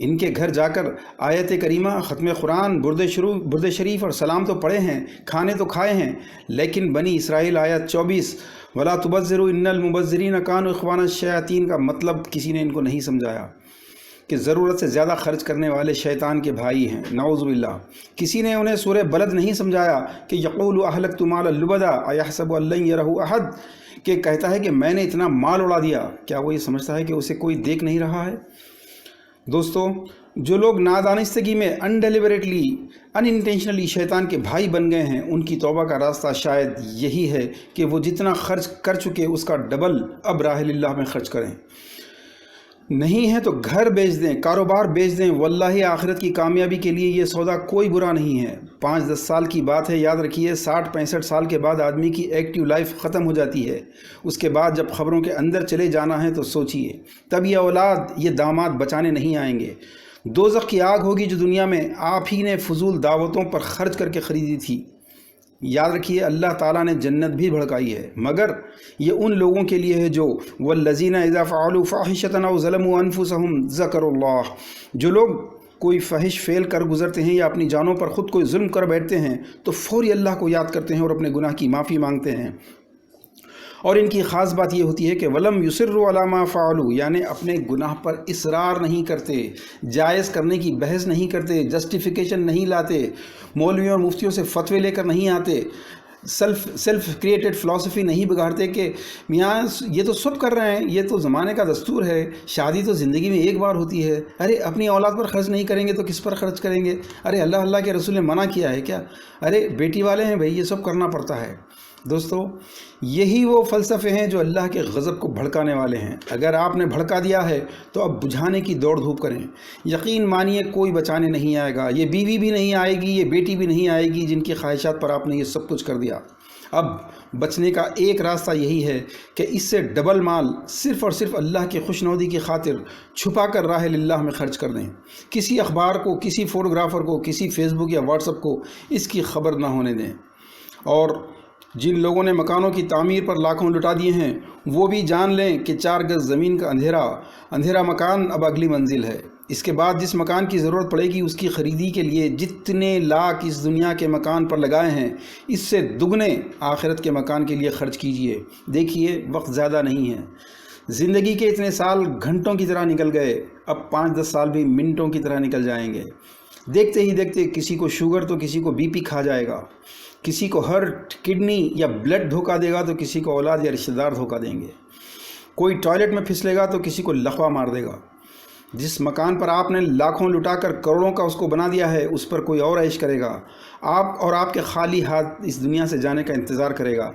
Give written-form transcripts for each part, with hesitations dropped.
ان کے گھر جا کر آیت کریمہ، ختم قرآن، برد شریف اور سلام تو پڑھے ہیں، کھانے تو کھائے ہیں، لیکن بنی اسرائیل آیت 24 ولا تبذروا ان المبذرین کانوا اخوان الشیاطین کا مطلب کسی نے ان کو نہیں سمجھایا کہ ضرورت سے زیادہ خرچ کرنے والے شیطان کے بھائی ہیں، نعوذ باللہ۔ کسی نے انہیں سورہ بلد نہیں سمجھایا کہ یقول اہلکت مالا لبدا ایحسب ان لن یرہ احد، کہ کہتا ہے کہ میں نے اتنا مال اڑا دیا، کیا وہ یہ سمجھتا ہے کہ اسے کوئی دیکھ نہیں رہا ہے؟ دوستو، جو لوگ نادانستگی میں ان انٹینشنلی شیطان کے بھائی بن گئے ہیں، ان کی توبہ کا راستہ شاید یہی ہے کہ وہ جتنا خرچ کر چکے اس کا ڈبل اب راہ اللہ میں خرچ کریں۔ نہیں ہے تو گھر بیچ دیں، کاروبار بیچ دیں، واللہ آخرت کی کامیابی کے لیے یہ سودا کوئی برا نہیں ہے۔ 5-10 سال کی بات ہے، یاد رکھیے 60-65 سال کے بعد آدمی کی ایکٹیو لائف ختم ہو جاتی ہے۔ اس کے بعد جب خبروں کے اندر چلے جانا ہے تو سوچئے، تب یہ اولاد، یہ داماد بچانے نہیں آئیں گے۔ دوزخ کی آگ ہوگی جو دنیا میں آپ ہی نے فضول دعوتوں پر خرچ کر کے خریدی تھی۔ یاد رکھیے اللہ تعالیٰ نے جنت بھی بھڑکائی ہے، مگر یہ ان لوگوں کے لیے ہے جو والذین اذا فعلوا فاحشۃ او ظلموا انفسهم ذکروا اللہ، جو لوگ کوئی فحش فعل کر گزرتے ہیں یا اپنی جانوں پر خود کوئی ظلم کر بیٹھتے ہیں تو فوری اللہ کو یاد کرتے ہیں اور اپنے گناہ کی معافی مانگتے ہیں۔ اور ان کی خاص بات یہ ہوتی ہے کہ ولم یصروا علی ما فعلوا، یعنی اپنے گناہ پر اصرار نہیں کرتے، جائز کرنے کی بحث نہیں کرتے، جسٹیفیکیشن نہیں لاتے، مولویوں اور مفتیوں سے فتوے لے کر نہیں آتے، سیلف کریٹڈ فلسفی نہیں بگاڑتے کہ میاں یہ تو سب کر رہے ہیں، یہ تو زمانے کا دستور ہے، شادی تو زندگی میں ایک بار ہوتی ہے، ارے اپنی اولاد پر خرچ نہیں کریں گے تو کس پر خرچ کریں گے؟ ارے اللہ کے رسول نے منع کیا ہے کیا؟ ارے بیٹی والے ہیں بھائی، یہ سب کرنا پڑتا ہے۔ دوستو، یہی وہ فلسفے ہیں جو اللہ کے غضب کو بھڑکانے والے ہیں۔ اگر آپ نے بھڑکا دیا ہے تو اب بجھانے کی دوڑ دھوپ کریں۔ یقین مانیے کوئی بچانے نہیں آئے گا، یہ بیوی بھی نہیں آئے گی، یہ بیٹی بھی نہیں آئے گی جن کی خواہشات پر آپ نے یہ سب کچھ کر دیا۔ اب بچنے کا ایک راستہ یہی ہے کہ اس سے ڈبل مال صرف اور صرف اللہ کی خوشنودی کی خاطر چھپا کر راہ اللہ میں خرچ کر دیں۔ کسی اخبار کو، کسی فوٹوگرافر کو، کسی فیس بک یا واٹس ایپ کو اس کی خبر نہ ہونے دیں۔ اور جن لوگوں نے مکانوں کی تعمیر پر لاکھوں لٹا دیے ہیں وہ بھی جان لیں کہ 4 گز زمین کا اندھیرا مکان اب اگلی منزل ہے۔ اس کے بعد جس مکان کی ضرورت پڑے گی اس کی خریدی کے لیے جتنے لاکھ اس دنیا کے مکان پر لگائے ہیں اس سے دگنے آخرت کے مکان کے لیے خرچ کیجئے۔ دیکھیے وقت زیادہ نہیں ہے، زندگی کے اتنے سال گھنٹوں کی طرح نکل گئے، اب 5-10 سال بھی منٹوں کی طرح نکل جائیں گے۔ دیکھتے ہی دیکھتے کسی کو شوگر تو کسی کو بی پی کھا جائے گا، کسی کو ہارٹ، کڈنی یا بلڈ دھوکہ دے گا تو کسی کو اولاد یا رشتہ دار دھوکہ دیں گے، کوئی ٹوائلٹ میں پھسلے گا تو کسی کو لقوہ مار دے گا۔ جس مکان پر آپ نے لاکھوں لٹا کر کروڑوں کا اس کو بنا دیا ہے اس پر کوئی اور عیش کرے گا، آپ کے خالی ہاتھ اس دنیا سے جانے کا انتظار کرے گا۔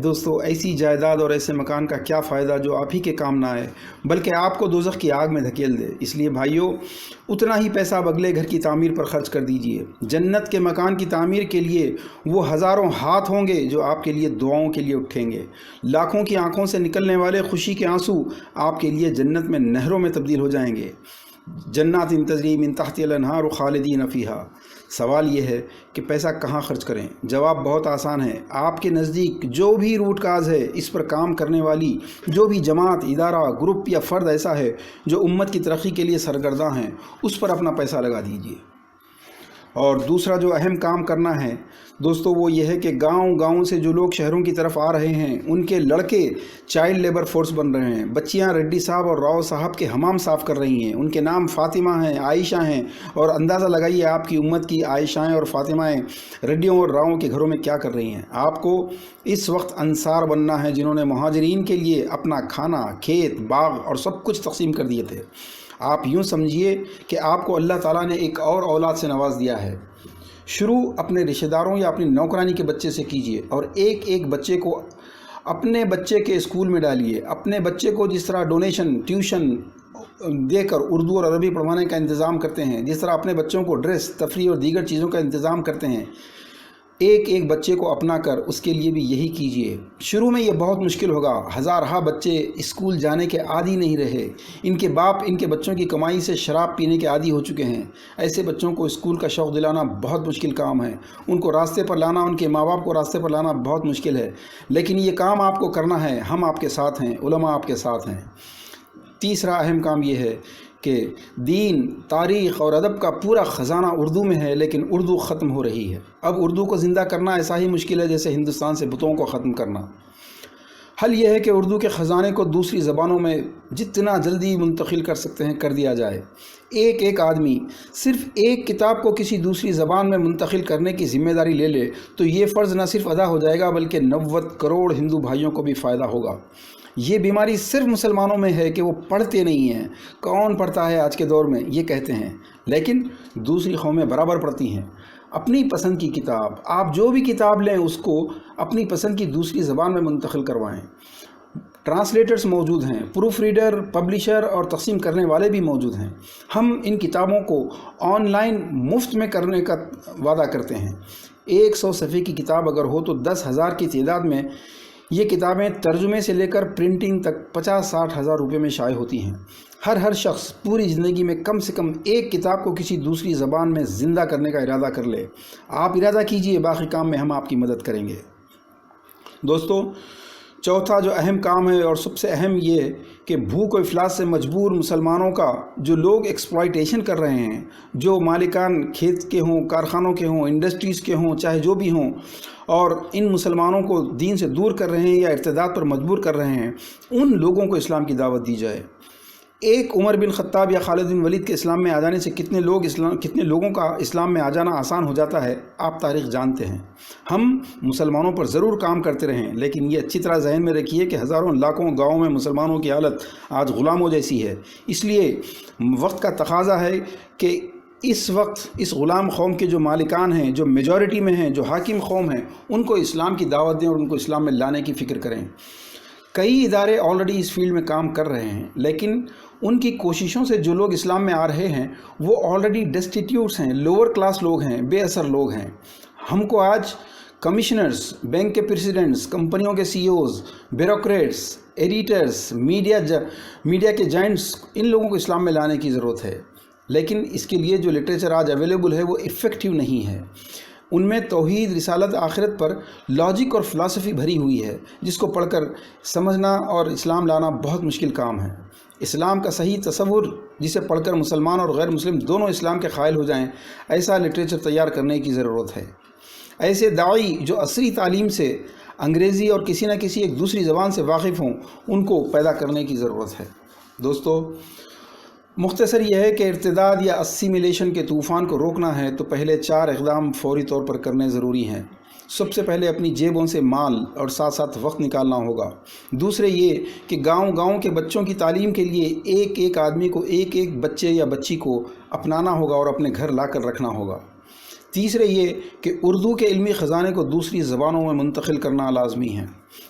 دوستو، ایسی جائیداد اور ایسے مکان کا کیا فائدہ جو آپ ہی کے کام نہ آئے بلکہ آپ کو دوزخ کی آگ میں دھکیل دے۔ اس لیے بھائیو، اتنا ہی پیسہ اب اگلے گھر کی تعمیر پر خرچ کر دیجئے۔ جنت کے مکان کی تعمیر کے لیے وہ ہزاروں ہاتھ ہوں گے جو آپ کے لیے دعاؤں کے لیے اٹھیں گے۔ لاکھوں کی آنکھوں سے نکلنے والے خوشی کے آنسو آپ کے لیے جنت میں نہروں میں تبدیل ہو جائیں گے۔ جنات تجری من تحتها الانہار خالدین فیہا۔ سوال یہ ہے کہ پیسہ کہاں خرچ کریں؟ جواب بہت آسان ہے۔ آپ کے نزدیک جو بھی روٹ کاز ہے، اس پر کام کرنے والی جو بھی جماعت، ادارہ، گروپ یا فرد ایسا ہے جو امت کی ترقی کے لیے سرگرداں ہیں، اس پر اپنا پیسہ لگا دیجیے۔ اور دوسرا جو اہم کام کرنا ہے دوستو وہ یہ ہے کہ گاؤں سے جو لوگ شہروں کی طرف آ رہے ہیں ان کے لڑکے چائلڈ لیبر فورس بن رہے ہیں۔ بچیاں ریڈی صاحب اور راؤ صاحب کے حمام صاف کر رہی ہیں، ان کے نام فاطمہ ہیں، عائشہ ہیں، اور اندازہ لگائیے آپ کی امت کی عائشائیں اور فاطمائیں ریڈیوں اور راؤں کے گھروں میں کیا کر رہی ہیں۔ آپ کو اس وقت انصار بننا ہے جنہوں نے مہاجرین کے لیے اپنا کھانا، کھیت، باغ اور سب کچھ تقسیم کر دیے تھے۔ آپ یوں سمجھیے کہ آپ کو اللہ تعالیٰ نے ایک اور اولاد سے نواز دیا ہے۔ شروع اپنے رشتہ داروں یا اپنی نوکرانی کے بچے سے کیجیے اور ایک بچے کو اپنے بچے کے اسکول میں ڈالیے۔ اپنے بچے کو جس طرح ڈونیشن، ٹیوشن دے کر اردو اور عربی پڑھوانے کا انتظام کرتے ہیں، جس طرح اپنے بچوں کو ڈریس، تفریح اور دیگر چیزوں کا انتظام کرتے ہیں، ایک بچے کو اپنا کر اس کے لیے بھی یہی کیجیے۔ شروع میں یہ بہت مشکل ہوگا، ہزارہا بچے اسکول جانے کے عادی نہیں رہے، ان کے باپ ان کے بچوں کی کمائی سے شراب پینے کے عادی ہو چکے ہیں۔ ایسے بچوں کو اسکول کا شوق دلانا بہت مشکل کام ہے، ان کو راستے پر لانا، ان کے ماں باپ کو راستے پر لانا بہت مشکل ہے، لیکن یہ کام آپ کو کرنا ہے۔ ہم آپ کے ساتھ ہیں، علماء آپ کے ساتھ ہیں۔ تیسرا اہم کام یہ ہے کہ دین، تاریخ اور ادب کا پورا خزانہ اردو میں ہے، لیکن اردو ختم ہو رہی ہے۔ اب اردو کو زندہ کرنا ایسا ہی مشکل ہے جیسے ہندوستان سے بتوں کو ختم کرنا۔ حل یہ ہے کہ اردو کے خزانے کو دوسری زبانوں میں جتنا جلدی منتقل کر سکتے ہیں کر دیا جائے۔ ایک آدمی صرف ایک کتاب کو کسی دوسری زبان میں منتقل کرنے کی ذمہ داری لے لے تو یہ فرض نہ صرف ادا ہو جائے گا بلکہ 90 کروڑ ہندو بھائیوں کو بھی فائدہ ہوگا۔ یہ بیماری صرف مسلمانوں میں ہے کہ وہ پڑھتے نہیں ہیں۔ کون پڑھتا ہے آج کے دور میں، یہ کہتے ہیں، لیکن دوسری قومیں برابر پڑھتی ہیں۔ اپنی پسند کی کتاب، آپ جو بھی کتاب لیں اس کو اپنی پسند کی دوسری زبان میں منتقل کروائیں۔ ٹرانسلیٹرز موجود ہیں، پروف ریڈر، پبلشر اور تقسیم کرنے والے بھی موجود ہیں۔ ہم ان کتابوں کو آن لائن مفت میں کرنے کا وعدہ کرتے ہیں۔ 100 صفحے کی کتاب اگر ہو تو 10,000 کی تعداد میں یہ کتابیں ترجمے سے لے کر پرنٹنگ تک 50-60 ہزار روپے میں شائع ہوتی ہیں۔ ہر شخص پوری زندگی میں کم سے کم ایک کتاب کو کسی دوسری زبان میں زندہ کرنے کا ارادہ کر لے۔ آپ ارادہ کیجئے، باقی کام میں ہم آپ کی مدد کریں گے۔ دوستو، چوتھا جو اہم کام ہے اور سب سے اہم یہ کہ بھوک و افلاس سے مجبور مسلمانوں کا جو لوگ ایکسپلائٹیشن کر رہے ہیں، جو مالکان کھیت کے ہوں، کارخانوں کے ہوں، انڈسٹریز کے ہوں، چاہے جو بھی ہوں، اور ان مسلمانوں کو دین سے دور کر رہے ہیں یا ارتداد پر مجبور کر رہے ہیں، ان لوگوں کو اسلام کی دعوت دی جائے۔ ایک عمر بن خطاب یا خالد بن ولید کے اسلام میں آ جانے سے کتنے لوگوں کا اسلام میں آ جانا آسان ہو جاتا ہے، آپ تاریخ جانتے ہیں۔ ہم مسلمانوں پر ضرور کام کرتے رہیں، لیکن یہ اچھی طرح ذہن میں رکھیے کہ ہزاروں لاکھوں گاؤں میں مسلمانوں کی حالت آج غلاموں جیسی ہے۔ اس لیے وقت کا تقاضا ہے کہ اس وقت اس غلام قوم کے جو مالکان ہیں، جو میجورٹی میں ہیں، جو حاکم قوم ہیں، ان کو اسلام کی دعوت دیں اور ان کو اسلام میں لانے کی فکر کریں۔ کئی ادارے آلریڈی اس فیلڈ میں کام کر رہے ہیں، لیکن ان کی کوششوں سے جو لوگ اسلام میں آ رہے ہیں وہ آلریڈی ڈیسٹیٹیوٹس ہیں، لوور کلاس لوگ ہیں، بے اثر لوگ ہیں۔ ہم کو آج کمشنرز، بینک کے پریزیڈنٹس، کمپنیوں کے CEOs, bureaucrats, editors, media کے جائنٹس، ان لوگوں کو اسلام میں لانے کی ضرورت ہے، لیکن اس کے لیے جو لٹریچر آج اویلیبل ہے وہ افیکٹو نہیں ہے۔ ان میں توحید، رسالت، آخرت پر لاجک اور فلسفی بھری ہوئی ہے، جس کو پڑھ کر سمجھنا اور اسلام لانا بہت مشکل کام ہے۔ اسلام کا صحیح تصور جسے پڑھ کر مسلمان اور غیر مسلم دونوں اسلام کے قائل ہو جائیں، ایسا لٹریچر تیار کرنے کی ضرورت ہے۔ ایسے داعی جو عصری تعلیم سے انگریزی اور کسی نہ کسی ایک دوسری زبان سے واقف ہوں، ان کو پیدا کرنے کی ضرورت ہے۔ دوستو، مختصر یہ ہے کہ ارتداد یا اسیمیلیشن کے طوفان کو روکنا ہے تو پہلے 4 اقدام فوری طور پر کرنے ضروری ہیں۔ سب سے پہلے اپنی جیبوں سے مال اور ساتھ ساتھ وقت نکالنا ہوگا۔ دوسرے یہ کہ گاؤں کے بچوں کی تعلیم کے لیے ایک آدمی کو ایک بچے یا بچی کو اپنانا ہوگا اور اپنے گھر لا کر رکھنا ہوگا۔ تیسرے یہ کہ اردو کے علمی خزانے کو دوسری زبانوں میں منتقل کرنا لازمی ہے۔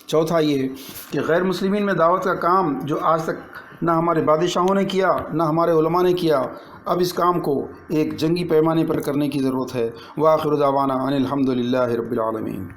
چوتھا یہ کہ غیر مسلمین میں دعوت کا کام جو آج تک نہ ہمارے بادشاہوں نے کیا نہ ہمارے علماء نے کیا، اب اس کام کو ایک جنگی پیمانے پر کرنے کی ضرورت ہے۔ وآخر دعوانا ان الحمد للہ رب العالمین۔